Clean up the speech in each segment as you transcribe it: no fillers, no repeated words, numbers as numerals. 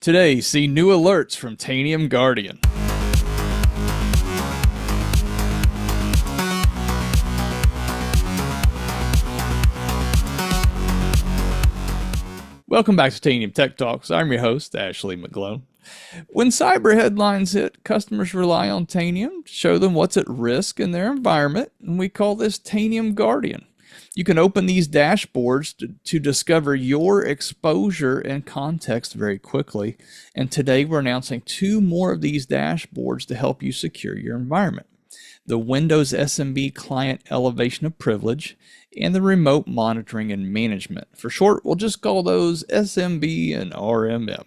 Today, see new alerts from Tanium Guardian. Welcome back to Tanium Tech Talks. I'm your host, Ashley McGlone. When cyber headlines hit, customers rely on Tanium to show them what's at risk in their environment, and we call this Tanium Guardian. You can open these dashboards to discover your exposure and context very quickly. And today we're announcing two more of these dashboards to help you secure your environment. The Windows SMB Client Elevation of Privilege and the Remote Monitoring and Management. For short, we'll just call those SMB and RMM.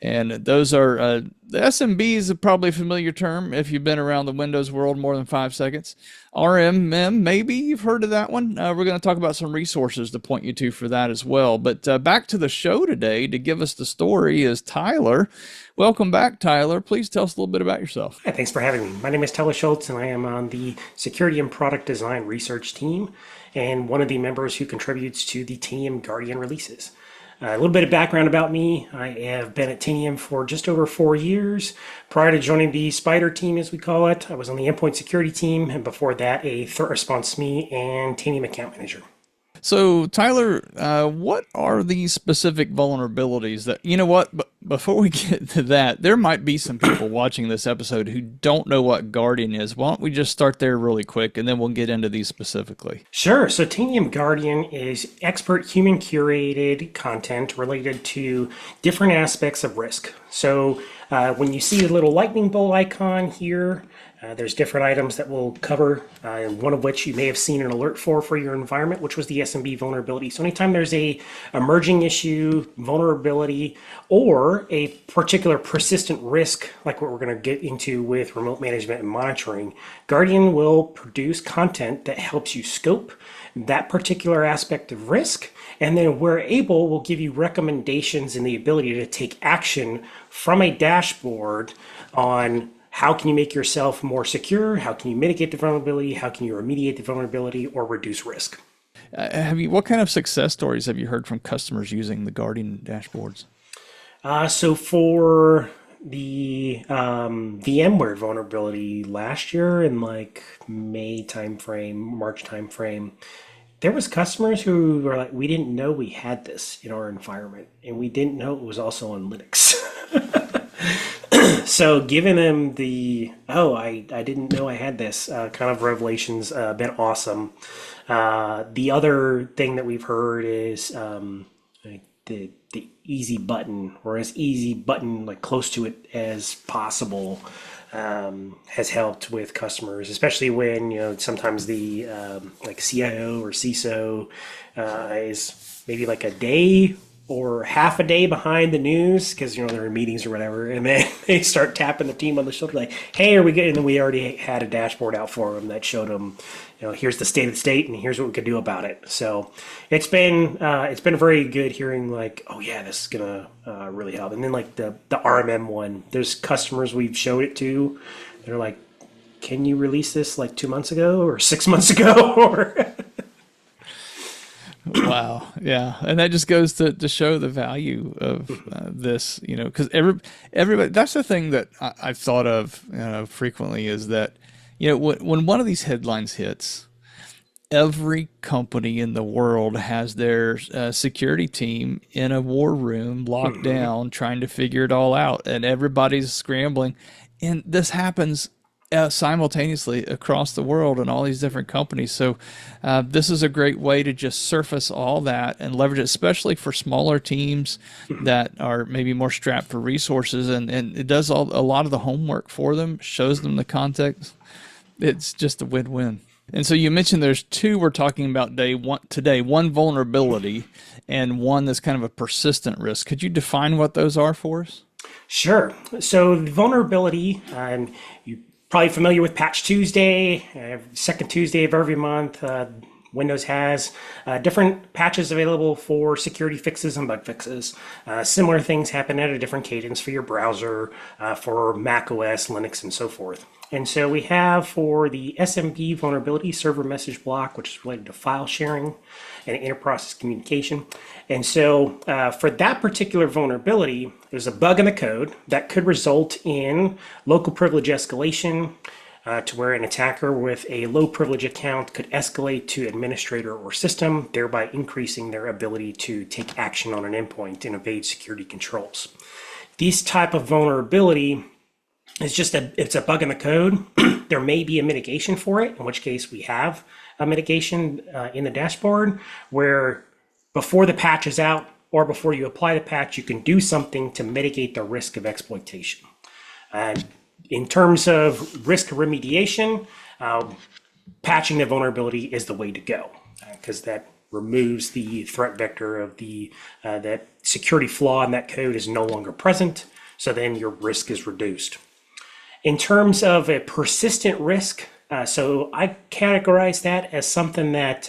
And those are, the SMB is a probably familiar term if you've been around the Windows world more than 5 seconds. RMM, maybe you've heard of that one. We're going to talk about some resources to point you to for that as well. But back to the show today to give us the story is Tyler. Welcome back, Tyler. Please tell us a little bit about yourself. Hi, thanks for having me. My name is Tyler Schultz, and I am on the Security and Product Design Research team, and one of the members who contributes to the Tanium Guardian releases. A little bit of background about me. I have been at Tanium for just over 4 years. Prior to joining the Spider team, as we call it, I was on the Endpoint Security team, and before that, a threat response SME and Tanium account manager. So, Tyler, what are these specific vulnerabilities that, you know what, before we get to that, there might be some people watching this episode who don't know what Guardian is. Why don't we just start there really quick, and then we'll get into these specifically. Sure. So Tanium Guardian is expert human curated content related to different aspects of risk. So when you see the little lightning bolt icon here, there's different items that we'll cover, one of which you may have seen an alert for your environment, which was the SMB vulnerability. So anytime there's a emerging issue, vulnerability, or a particular persistent risk, like what we're going to get into with remote management and monitoring, Guardian will produce content that helps you scope that particular aspect of risk. And then where able, we'll give you recommendations and the ability to take action from a dashboard on how can you make yourself more secure? How can you mitigate the vulnerability? How can you remediate the vulnerability or reduce risk? What kind of success stories have you heard from customers using the Guardian dashboards? So for the VMware vulnerability last year in like May timeframe, March timeframe, there was customers who were like, we didn't know we had this in our environment, and we didn't know it was also on Linux. So giving them the, I didn't know I had this kind of revelations been awesome. The other thing that we've heard is the easy button, or as easy button, like close to it as possible, has helped with customers, especially when, sometimes the like CIO or CISO is maybe like a day or half a day behind the news because they're in meetings or whatever, and then they start tapping the team on the shoulder like, hey, are we good? And then we already had a dashboard out for them that showed them, here's the state of the state and here's what we could do about it. So it's been very good hearing like, oh yeah, this is gonna really help. And then like the RMM one, there's customers we've showed it to, they're like, can you release this like 2 months ago or 6 months ago? Or Wow. Yeah. And that just goes to show the value of this, because everybody, that's the thing that I've thought of frequently is that, when one of these headlines hits, every company in the world has their security team in a war room locked down trying to figure it all out, and everybody's scrambling. And this happens simultaneously across the world in all these different companies. So this is a great way to just surface all that and leverage it, especially for smaller teams that are maybe more strapped for resources, and it does a lot of the homework for them, shows them the context. It's just a win-win. And so you mentioned there's two we're talking about today, one vulnerability and one that's kind of a persistent risk. Could you define what those are for us? Sure. So the vulnerability, you probably familiar with Patch Tuesday, second Tuesday of every month. Windows has different patches available for security fixes and bug fixes. Similar things happen at a different cadence for your browser, for Mac OS, Linux, and so forth. And so we have for the SMB vulnerability server message block, which is related to file sharing and inter-process communication. And so for that particular vulnerability, there's a bug in the code that could result in local privilege escalation, to where an attacker with a low privilege account could escalate to administrator or system, thereby increasing their ability to take action on an endpoint and evade security controls. This type of vulnerability is just it's a bug in the code. There may be a mitigation for it, in which case we have a mitigation in the dashboard where before the patch is out or before you apply the patch, you can do something to mitigate the risk of exploitation. In terms of risk remediation, patching the vulnerability is the way to go because that removes the threat vector of that security flaw in that code is no longer present. So then your risk is reduced. In terms of a persistent risk, so I categorize that as something that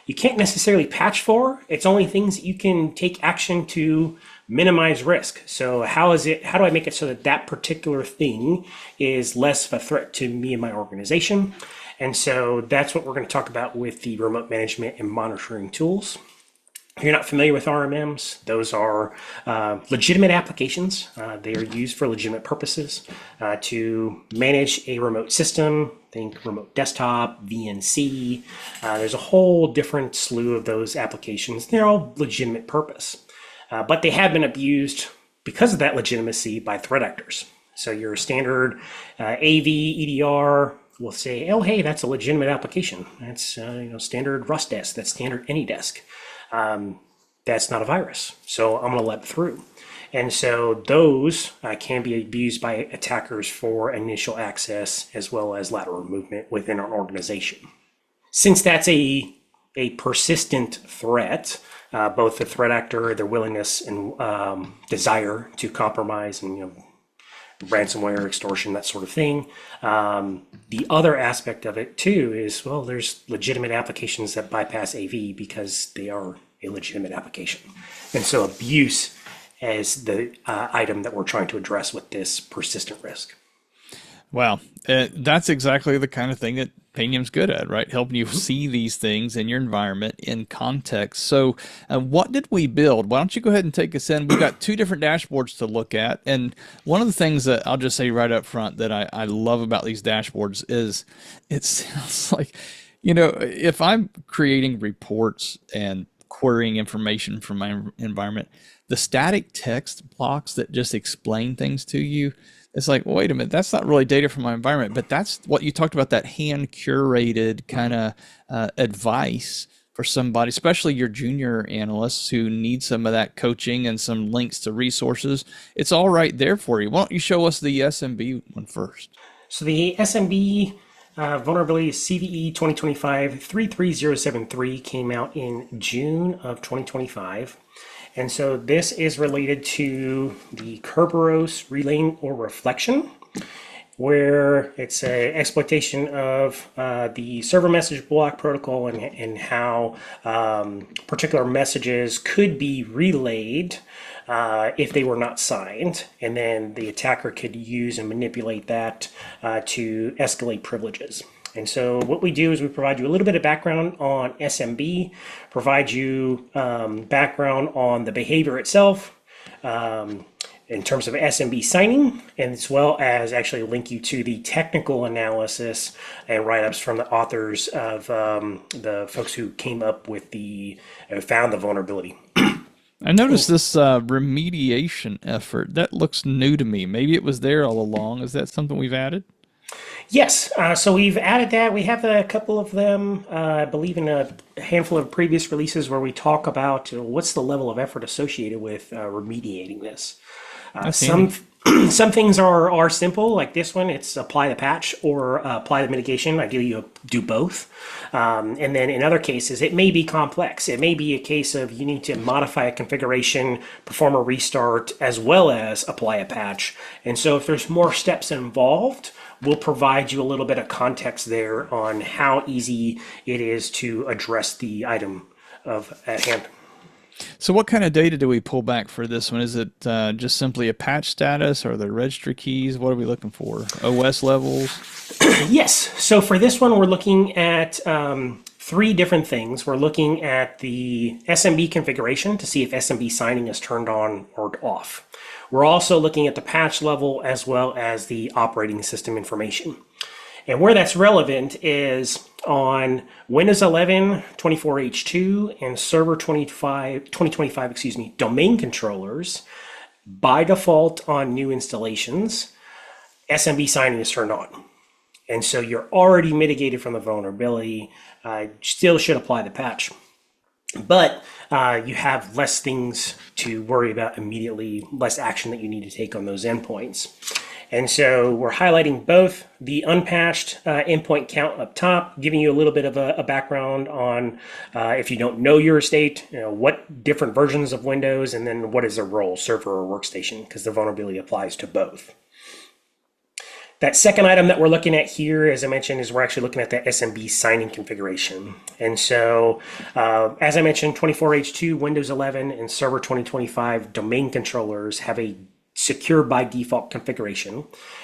you can't necessarily patch for. It's only things that you can take action to minimize risk. So how do I make it so that that particular thing is less of a threat to me and my organization? And so that's what we're going to talk about with the remote management and monitoring tools. If you're not familiar with RMMs, those are legitimate applications. They are used for legitimate purposes to manage a remote system. Think remote desktop, VNC. There's a whole different slew of those applications. They're all legitimate purpose, but they have been abused because of that legitimacy by threat actors. So your standard AV, EDR will say, oh, hey, that's a legitimate application. That's standard Rust desk. That's standard AnyDesk. That's not a virus, so I'm going to let it through. And so those can be abused by attackers for initial access as well as lateral movement within an organization. Since that's a persistent threat, both the threat actor, their willingness and desire to compromise and ransomware, extortion, that sort of thing. The other aspect of it too is, well, there's legitimate applications that bypass AV because they are a legitimate application. And so abuse is the item that we're trying to address with this persistent risk. Wow. That's exactly the kind of thing that Tanium's good at, right? Helping you see these things in your environment in context. So what did we build? Why don't you go ahead and take us in? We've got two different dashboards to look at. And one of the things that I'll just say right up front that I love about these dashboards is it sounds like, if I'm creating reports and querying information from my environment, the static text blocks that just explain things to you, it's like, wait a minute, that's not really data from my environment, but that's what you talked about, that hand curated kind of advice for somebody, especially your junior analysts who need some of that coaching and some links to resources. It's all right there for you. Why don't you show us the SMB one first? So the SMB vulnerability CVE 2025-33073 came out in June of 2025. And so this is related to the Kerberos relaying or reflection, where it's an exploitation of the server message block protocol and how particular messages could be relayed if they were not signed. And then the attacker could use and manipulate that to escalate privileges. And so what we do is we provide you a little bit of background on SMB, provide you background on the behavior itself in terms of SMB signing, and as well as actually link you to the technical analysis and write-ups from the authors of the folks who came up with found the vulnerability. I noticed this remediation effort. That looks new to me. Maybe it was there all along. Is that something we've added? Yes, so we've added that. We have a couple of them, I believe in a handful of previous releases where we talk about what's the level of effort associated with remediating this. Some things are simple, like this one. It's apply the patch or apply the mitigation. Ideally, you do both. And then in other cases, it may be complex. It may be a case of you need to modify a configuration, perform a restart, as well as apply a patch. And so if there's more steps involved, we'll provide you a little bit of context there on how easy it is to address the item at hand. So what kind of data do we pull back for this one? Is it just simply a patch status or the registry keys? What are we looking for? OS levels? Yes. So for this one, we're looking at three different things. We're looking at the SMB configuration to see if SMB signing is turned on or off. We're also looking at the patch level as well as the operating system information. And where that's relevant is on Windows 11 24H2 and Server 2025 domain controllers. By default on new installations, SMB signing is turned on. And so you're already mitigated from the vulnerability. Still should apply the patch. But you have less things to worry about immediately, less action that you need to take on those endpoints. And so we're highlighting both the unpatched endpoint count up top, giving you a little bit of a background on if you don't know your estate, what different versions of Windows, and then what is their role, server or workstation, because the vulnerability applies to both. That second item that we're looking at here, as I mentioned, is we're actually looking at the SMB signing configuration. And so, as I mentioned, 24H2, Windows 11, and Server 2025 domain controllers have a secure by default configuration.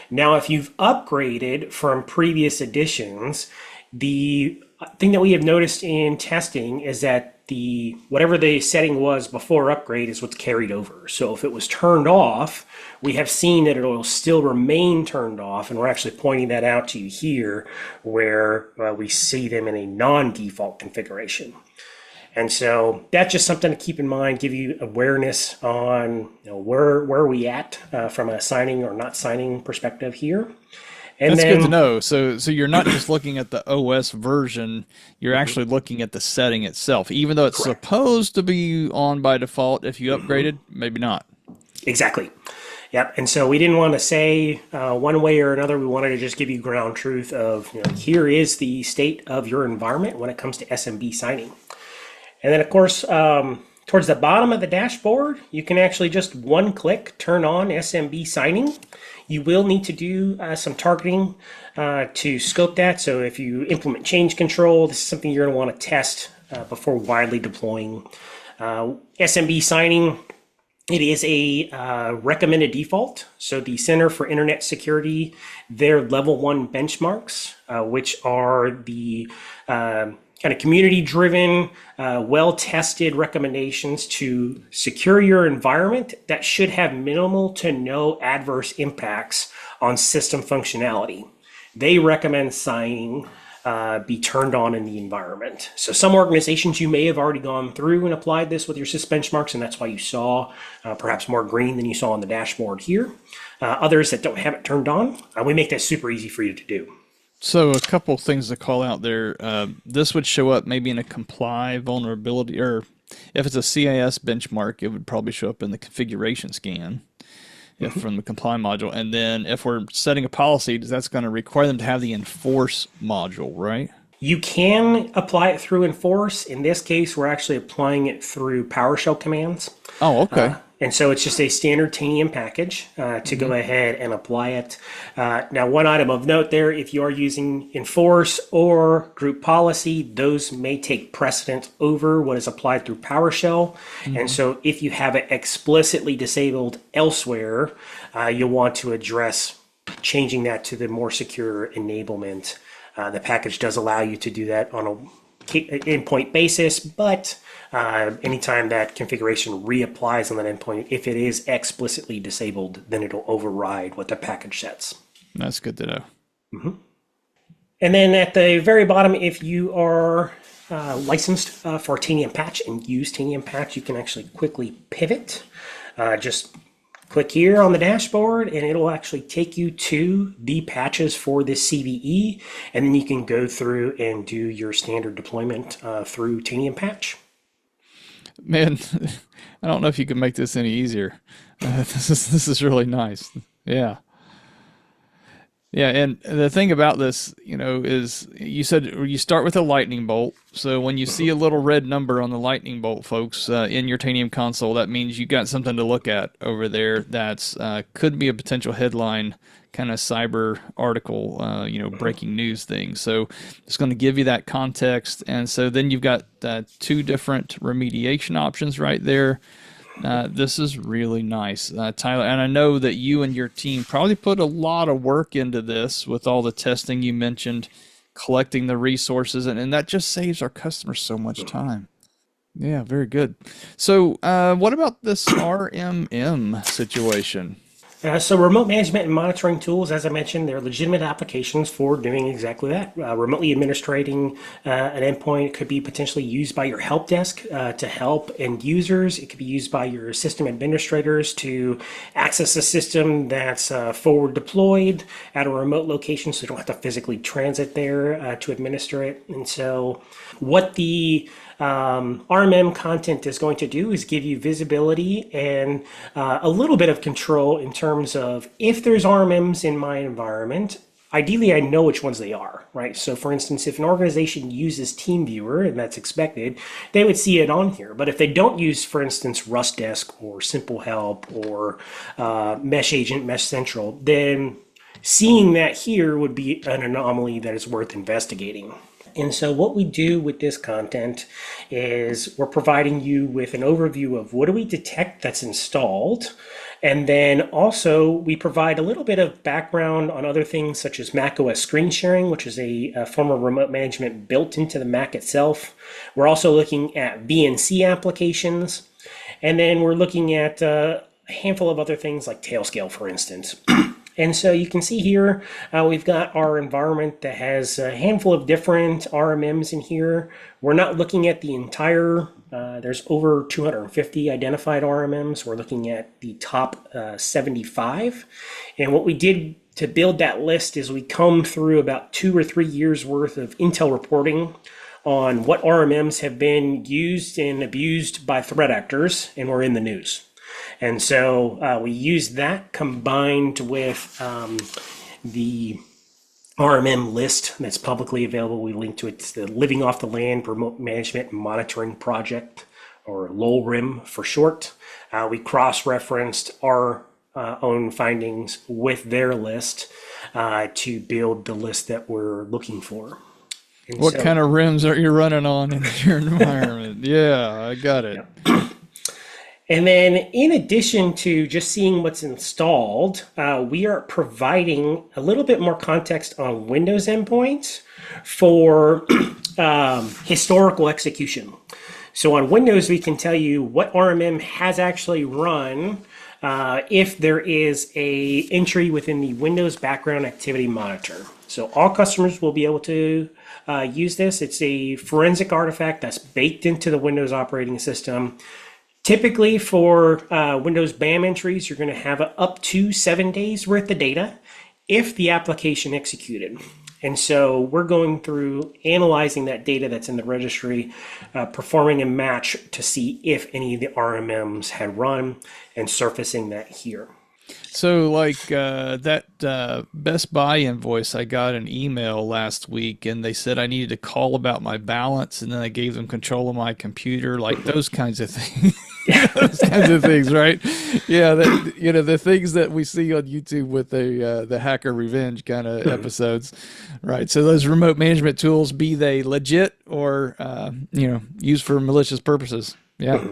Now, if you've upgraded from previous editions, the thing that we have noticed in testing is that whatever the setting was before upgrade is what's carried over. So if it was turned off, we have seen that it will still remain turned off, and we're actually pointing that out to you here where we see them in a non-default configuration. And so that's just something to keep in mind, give you awareness on where are we at from a signing or not signing perspective here. And That's then, good to know. So you're not just looking at the OS version, you're actually looking at the setting itself, even though it's correct. supposed to be on by default. If you upgraded, maybe not. Exactly. Yep. And so we didn't want to say one way or another. We wanted to just give you ground truth of here is the state of your environment when it comes to SMB signing. And then, of course, towards the bottom of the dashboard, you can actually just one click turn on SMB signing. You will need to do some targeting to scope that. So if you implement change control, this is something you're going to want to test before widely deploying. SMB signing, it is a recommended default. So the Center for Internet Security, their level 1 benchmarks, which are the kind of community-driven, well-tested recommendations to secure your environment that should have minimal to no adverse impacts on system functionality. They recommend signing be turned on in the environment. So some organizations, you may have already gone through and applied this with your sys benchmarks, and that's why you saw perhaps more green than you saw on the dashboard here. Others that don't have it turned on, we make that super easy for you to do. So a couple things to call out there. This would show up maybe in a comply vulnerability, or if it's a CIS benchmark, it would probably show up in the configuration scan from the comply module. And then if we're setting a policy, that's going to require them to have the enforce module, right? You can apply it through enforce. In this case, we're actually applying it through PowerShell commands. Oh, okay. And so it's just a standard Tanium package to go ahead and apply it. Now, one item of note there, if you are using enforce or group policy, those may take precedence over what is applied through PowerShell. And so if you have it explicitly disabled elsewhere, you'll want to address changing that to the more secure enablement. The package does allow you to do that on an endpoint basis, but anytime that configuration reapplies on that endpoint, if it is explicitly disabled, then it'll override what the package sets. That's good to know. And then at the very bottom, if you are licensed for Tanium Patch and use Tanium Patch, you can actually quickly pivot. Just click here on the dashboard and it'll actually take you to the patches for this CVE, and then you can go through and do your standard deployment through Tanium Patch. Man, I don't know if you can make this any easier. This is really nice. Yeah. Yeah, and the thing about this, is you said you start with a lightning bolt. So when you see a little red number on the lightning bolt, folks, in your Tanium console, that means you got something to look at over there. That's could be a potential headline kind of cyber article, breaking news thing. So it's going to give you that context, and so then you've got two different remediation options right there. This is really nice, Tyler. And I know that you and your team probably put a lot of work into this with all the testing you mentioned, collecting the resources, and that just saves our customers so much time. Yeah, very good. So, what about this RMM situation? So remote management and monitoring tools, as I mentioned, they're legitimate applications for doing exactly that. Remotely administrating an endpoint could be potentially used by your help desk to help end users. It could be used by your system administrators to access a system that's forward deployed at a remote location, so you don't have to physically transit there to administer it. And so what the RMM content is going to do is give you visibility and a little bit of control in terms of if there's RMMs in my environment. Ideally, I know which ones they are, right? So for instance, if an organization uses TeamViewer, and that's expected, they would see it on here. But if they don't use, for instance, Rust Desk or Simple Help or Mesh Agent, Mesh Central, then seeing that here would be an anomaly that is worth investigating. And so what we do with this content is we're providing you with an overview of what do we detect that's installed. And then also we provide a little bit of background on other things such as macOS screen sharing, which is a form of remote management built into the Mac itself. We're also looking at VNC applications. And then we're looking at a handful of other things like Tailscale, for instance. And so you can see here, we've got our environment that has a handful of different RMMs in here. We're not looking at the entire, there's over 250 identified RMMs. We're looking at the top 75. And what we did to build that list is we comb through about 2 or 3 years worth of Intel reporting on what RMMs have been used and abused by threat actors, and we're in the news. And so we use that combined with the RMM list that's publicly available. We link to it. It's the Living Off the Land Remote Management and Monitoring Project, or LOLRIM for short. We cross-referenced our own findings with their list to build the list that we're looking for. And What kind of rims are you running on in your environment? Yeah, I got it. Yeah. And then in addition to just seeing what's installed, we are providing a little bit more context on Windows endpoints for historical execution. So on Windows, we can tell you what RMM has actually run if there is a entry within the Windows Background Activity Monitor. So all customers will be able to use this. It's a forensic artifact that's baked into the Windows operating system. Typically for Windows BAM entries, you're going to have up to 7 days worth of data if the application executed. And so we're going through analyzing that data that's in the registry, performing a match to see if any of the RMMs had run and surfacing that here. So, like that Best Buy invoice, I got an email last week, and they said I needed to call about my balance, and then I gave them control of my computer, like those kinds of things. Those kinds of things, right? Yeah, the things that we see on YouTube with the hacker revenge kind of episodes, right? So those remote management tools, be they legit or used for malicious purposes. Yeah.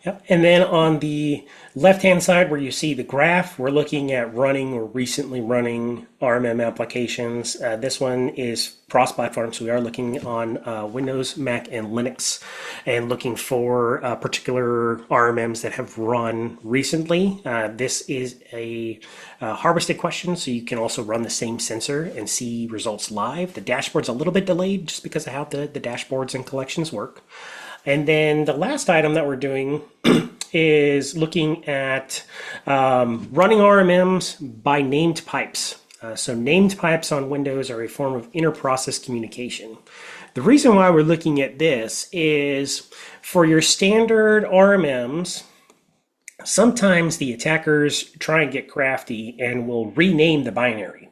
Yep. And then on the left-hand side where you see the graph, we're looking at running or recently running RMM applications. This one is cross-platform, so we are looking on Windows, Mac, and Linux, and looking for particular RMMs that have run recently. This is a harvested question, so you can also run the same sensor and see results live. The dashboard's a little bit delayed just because of how the dashboards and collections work. And then the last item that we're doing is looking at running RMMs by named pipes. So named pipes on Windows are a form of inter-process communication. The reason why we're looking at this is for your standard RMMs, Sometimes the attackers try and get crafty and will rename the binary,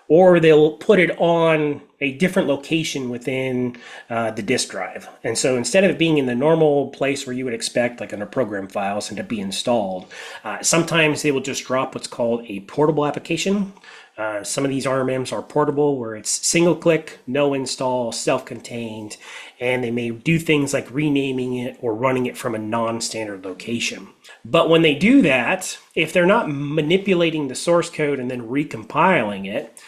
or they'll put it on a different location within the disk drive. And so instead of it being in the normal place where you would expect, like under program files and to be installed, sometimes they will just drop what's called a portable application. Some of these RMMs are portable, where it's single click, no install, self-contained, and they may do things like renaming it or running it from a non-standard location. But when they do that, if they're not manipulating the source code and then recompiling it,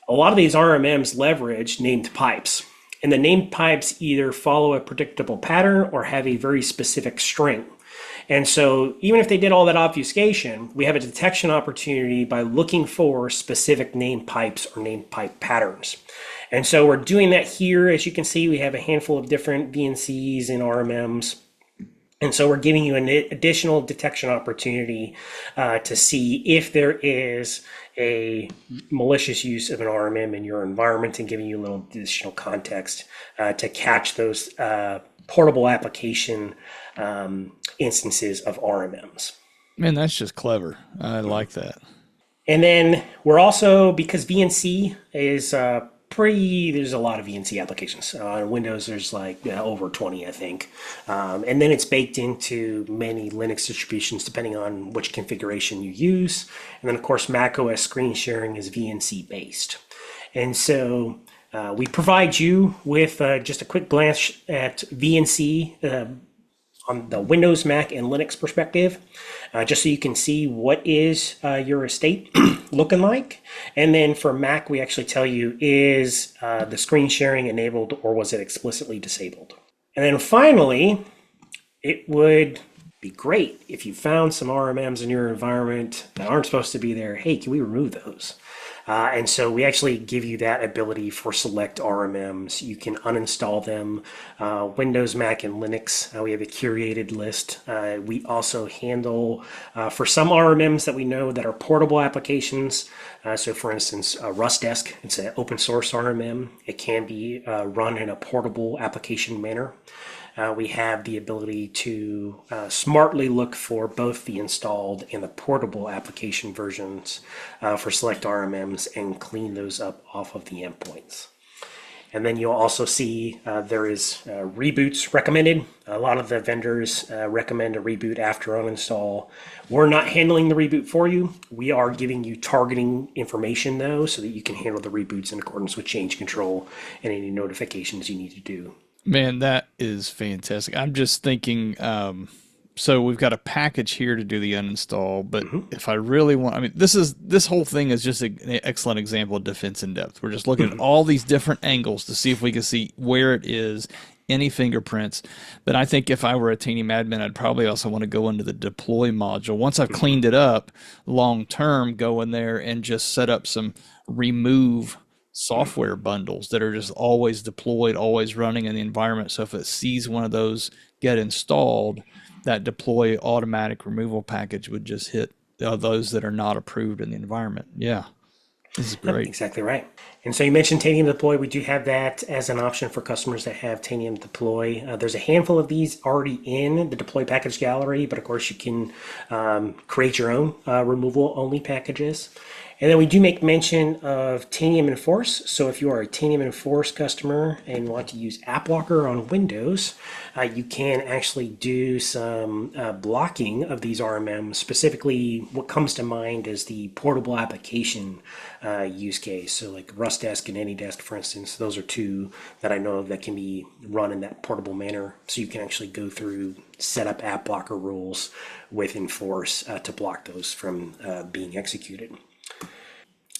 a lot of these RMMs leverage named pipes. And the named pipes either follow a predictable pattern or have a very specific string. And so even if they did all that obfuscation, we have a detection opportunity by looking for specific name pipes or name pipe patterns. And so we're doing that here. As you can see, we have a handful of different VNCs and RMMs. And so we're giving you an additional detection opportunity to see if there is a malicious use of an RMM in your environment, and giving you a little additional context to catch those portable application instances of RMMs. Man, that's just clever. I like that. And then we're also, because VNC is there's a lot of VNC applications. On Windows, there's like over 20, I think. And then it's baked into many Linux distributions, depending on which configuration you use. And then, of course, Mac OS screen sharing is VNC based. And so we provide you with just a quick glance at VNC on the Windows, Mac, and Linux perspective, just so you can see what is your estate looking like. And then for Mac, we actually tell you, is the screen sharing enabled or was it explicitly disabled? And then finally, it would be great if you found some RMMs in your environment that aren't supposed to be there. Hey, can we remove those? And so we actually give you that ability for select RMMs. You can uninstall them. Windows, Mac, and Linux, we have a curated list. We also handle, for some RMMs that we know that are portable applications, so for instance, RustDesk, it's an open source RMM. It can be run in a portable application manner. We have the ability to smartly look for both the installed and the portable application versions for select RMMs and clean those up off of the endpoints. And then you'll also see there is reboots recommended. A lot of the vendors recommend a reboot after uninstall. We're not handling the reboot for you. We are giving you targeting information, though, so that you can handle the reboots in accordance with change control and any notifications you need to do. Man, that is fantastic. I'm just thinking, so we've got a package here to do the uninstall, but if I really want, I mean, this whole thing is just an excellent example of defense in depth. We're just looking at all these different angles to see if we can see where it is, any fingerprints. But I think if I were a Tanium admin, I'd probably also want to go into the deploy module. Once I've cleaned it up long term, go in there and just set up some remove software bundles that are just always deployed, always running in the environment. So if it sees one of those get installed, that deploy automatic removal package would just hit those that are not approved in the environment. Yeah, this is great. Exactly right. And so you mentioned Tanium Deploy. We do have that as an option for customers that have Tanium Deploy. There's a handful of these already in the Deploy package gallery, but of course you can create your own removal only packages. And then we do make mention of Tanium Enforce. So if you are a Tanium Enforce customer and want to use AppLocker on Windows, you can actually do some blocking of these RMMs. Specifically, what comes to mind is the portable application use case. So like RustDesk and AnyDesk, for instance, those are two that I know of that can be run in that portable manner. So you can actually go through, set up AppLocker rules with Enforce to block those from being executed.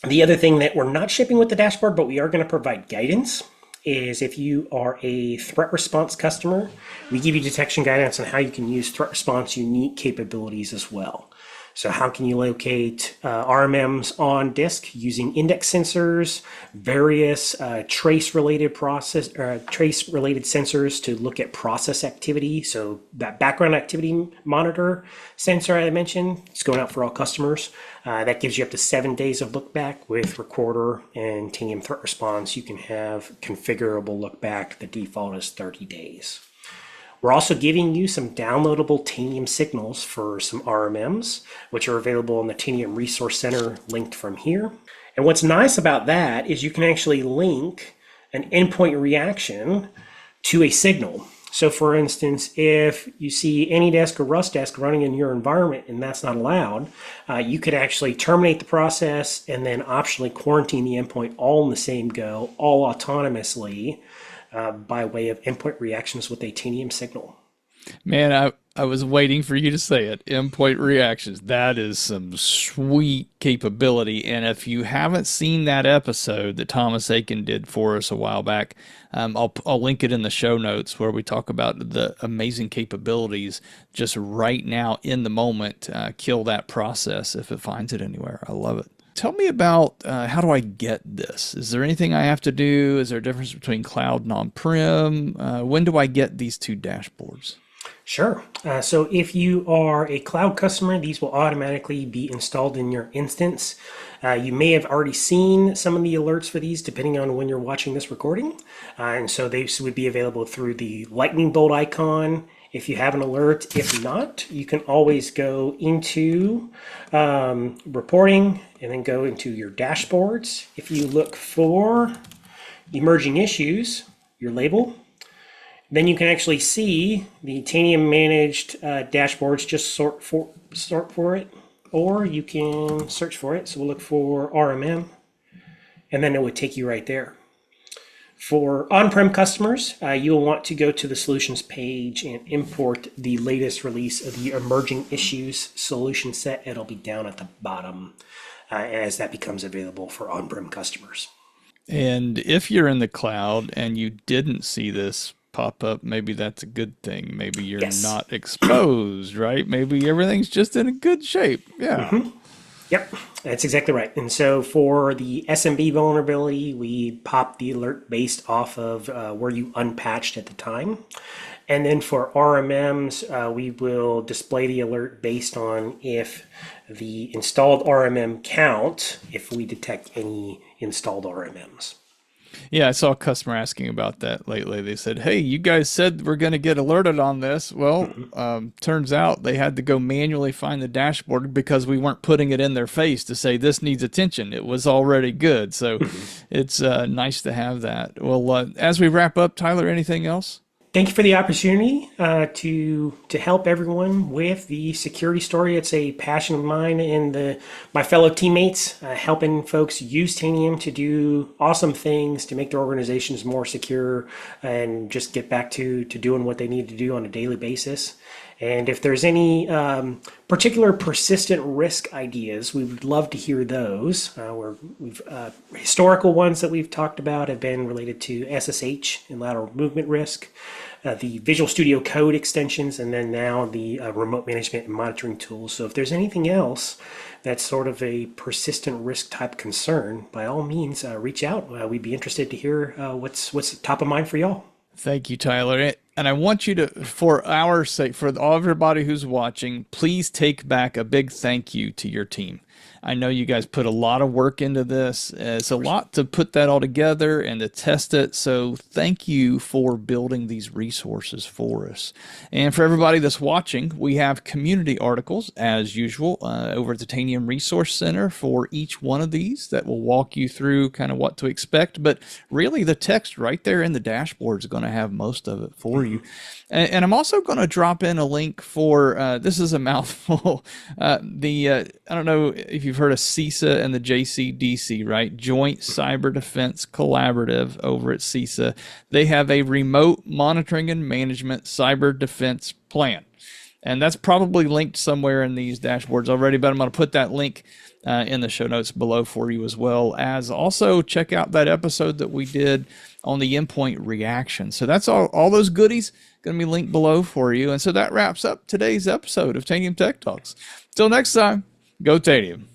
The other thing that we're not shipping with the dashboard, but we are going to provide guidance, is if you are a threat response customer, we give you detection guidance on how you can use threat response unique capabilities as well. So how can you locate RMMs on disk using index sensors, various trace-related sensors to look at process activity. So that background activity monitor sensor I mentioned, it's going out for all customers. That gives you up to 7 days of look back. With Recorder and Tanium Threat Response, you can have configurable look back. The default is 30 days. We're also giving you some downloadable Tanium signals for some RMMs, which are available in the Tanium Resource Center linked from here. And what's nice about that is you can actually link an endpoint reaction to a signal. So for instance, if you see AnyDesk or RustDesk running in your environment and that's not allowed, you could actually terminate the process and then optionally quarantine the endpoint all in the same go, all autonomously, by way of endpoint reactions with a Tanium signal. Man, I was waiting for you to say it. Endpoint reactions. That is some sweet capability. And if you haven't seen that episode that Thomas Aiken did for us a while back, I'll link it in the show notes where we talk about the amazing capabilities just right now in the moment. Kill that process if it finds it anywhere. I love it. Tell me about how do I get this? Is there anything I have to do? Is there a difference between cloud and on-prem? When do I get these two dashboards? Sure. So if you are a cloud customer, these will automatically be installed in your instance. You may have already seen some of the alerts for these depending on when you're watching this recording. And so these would be available through the lightning bolt icon if you have an alert. If not, you can always go into reporting and then go into your dashboards. If you look for emerging issues, your label, then you can actually see the Tanium managed dashboards. Just sort for it, or you can search for it. So we'll look for RMM, and then it would take you right there. For on-prem customers, you'll want to go to the solutions page and import the latest release of the emerging issues solution set. It'll be down at the bottom as that becomes available for on-prem customers. And if you're in the cloud and you didn't see this pop up, maybe that's a good thing. Maybe you're not exposed, right? Maybe everything's just in a good shape. Yeah. Mm-hmm. Yep, that's exactly right. And so for the SMB vulnerability, we pop the alert based off of where you unpatched at the time. And then for RMMs, we will display the alert based on if the installed RMM count, if we detect any installed RMMs. Yeah, I saw a customer asking about that lately. They said, hey, you guys said we're going to get alerted on this. Well, turns out they had to go manually find the dashboard because we weren't putting it in their face to say this needs attention. It was already good. So it's nice to have that. Well, as we wrap up, Tyler, anything else? Thank you for the opportunity to help everyone with the security story. It's a passion of mine and my fellow teammates, helping folks use Tanium to do awesome things to make their organizations more secure and just get back to doing what they need to do on a daily basis. And if there's any particular persistent risk ideas, we would love to hear those. Historical ones that we've talked about have been related to SSH and lateral movement risk, the Visual Studio Code extensions, and then now the remote management and monitoring tools. So if there's anything else that's sort of a persistent risk type concern, by all means, reach out. We'd be interested to hear what's top of mind for y'all. Thank you, Tyler. And I want you to, for our sake, for all everybody who's watching, please take back a big thank you to your team. I know you guys put a lot of work into this. It's a lot to put that all together and to test it. So thank you for building these resources for us. And for everybody that's watching, we have community articles, as usual, over at the Tanium Resource Center for each one of these that will walk you through kind of what to expect. But really, the text right there in the dashboard is going to have most of it for you. And I'm also going to drop in a link for, this is a mouthful, I don't know if you've heard of CISA and the JCDC, right? Joint Cyber Defense Collaborative over at CISA. They have a remote monitoring and management cyber defense plan. And that's probably linked somewhere in these dashboards already, but I'm going to put that link in the show notes below for you, as well as also check out that episode that we did on the endpoint reaction. So that's all those goodies going to be linked below for you. And so that wraps up today's episode of Tanium Tech Talks. Till next time, go Tanium.